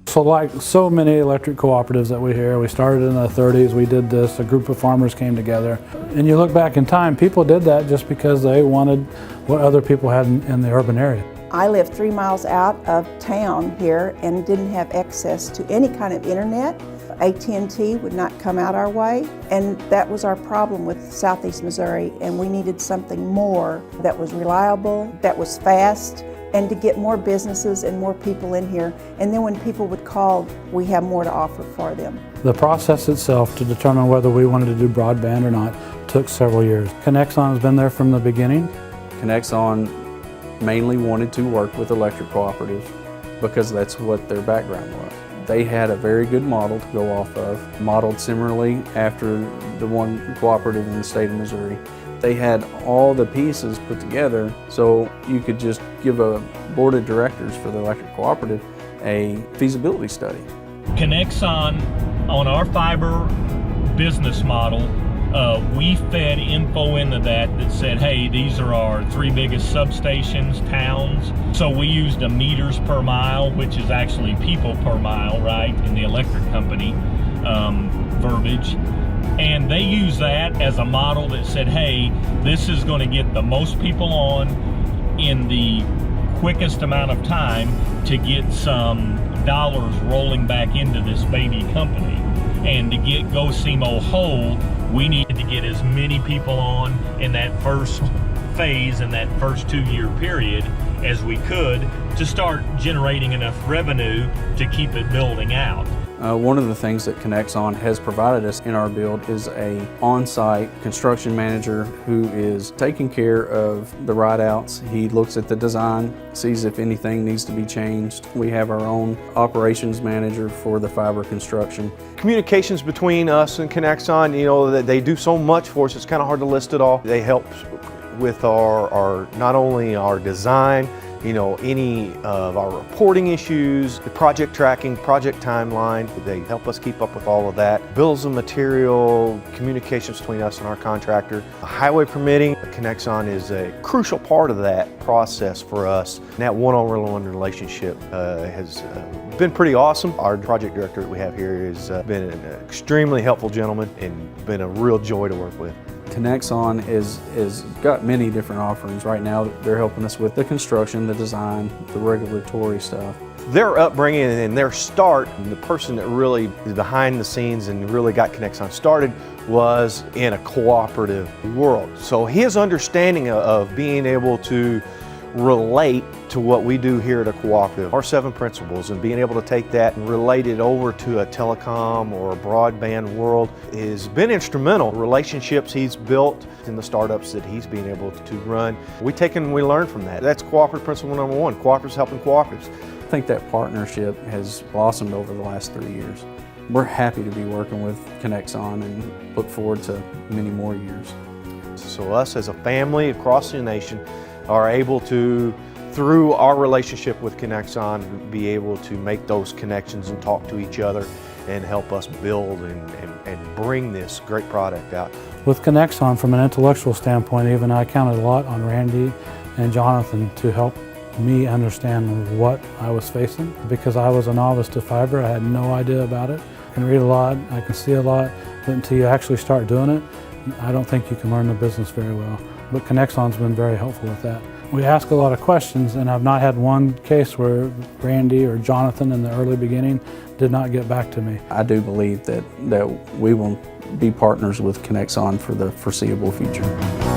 So like so many electric cooperatives that we hear, we started in the 30s, we did this, a group of farmers came together. And you look back in time, people did that just because they wanted what other people had in the urban area. I lived 3 miles out of town here and didn't have access to any kind of internet. AT&T would not come out our way, and that was our problem with Southeast Missouri, and we needed something more that was reliable, that was fast, and to get more businesses and more people in here. And then when people would call, we have more to offer for them. The process itself to determine whether we wanted to do broadband or not took several years. Connexon has been there from the beginning. Connexon mainly wanted to work with electric cooperatives because that's what their background was. They had a very good model to go off of, modeled similarly after the one cooperative in the state of Missouri. They had all the pieces put together so you could just give a board of directors for the electric cooperative a feasibility study. Connexon, on our fiber business model, we fed info into that said, hey, these are our 3 biggest substations, towns. So we used a meters per mile, which is actually people per mile, right, in the electric company verbiage. And they use that as a model that said, hey, this is going to get the most people on in the quickest amount of time to get some dollars rolling back into this baby company. And to get GoSemo whole, we needed to get as many people on in that first phase, in that first 2-year period, as we could to start generating enough revenue to keep it building out. One of the things that Connexon has provided us in our build is a on-site construction manager who is taking care of the ride-outs. He looks at the design, sees if anything needs to be changed. We have our own operations manager for the fiber construction. Communications between us and Connexon, you know, that they do so much for us, it's kind of hard to list it all. They help with our not only our design, you know, any of our reporting issues, the project tracking, project timeline. They help us keep up with all of that. Bills of material, communications between us and our contractor. Highway permitting, Connexon is a crucial part of that process for us. And that one-on-one relationship has been pretty awesome. Our project director that we have here has been an extremely helpful gentleman and been a real joy to work with. Connexon is got many different offerings. Right now they're helping us with the construction, the design, the regulatory stuff. Their upbringing and their start, and the person that really is behind the scenes and really got Connexon started was in a cooperative world. So his understanding of being able to relate to what we do here at a cooperative, our 7 principles, and being able to take that and relate it over to a telecom or a broadband world has been instrumental. Relationships he's built in the startups that he's been able to run, we take and we learn from that. That's cooperative principle number 1, cooperatives helping cooperatives. I think that partnership has blossomed over the last 3 years. We're happy to be working with Connexon and look forward to many more years. So us as a family across the nation are able to, through our relationship with Connexon, be able to make those connections and talk to each other and help us build and bring this great product out. With Connexon, from an intellectual standpoint, even I counted a lot on Randy and Jonathan to help me understand what I was facing. Because I was a novice to fiber, I had no idea about it. I can read a lot, I can see a lot, but until you actually start doing it, I don't think you can learn the business very well. But Connexon's been very helpful with that. We ask a lot of questions, and I've not had one case where Randy or Jonathan in the early beginning did not get back to me. I do believe that we will be partners with Connexon for the foreseeable future.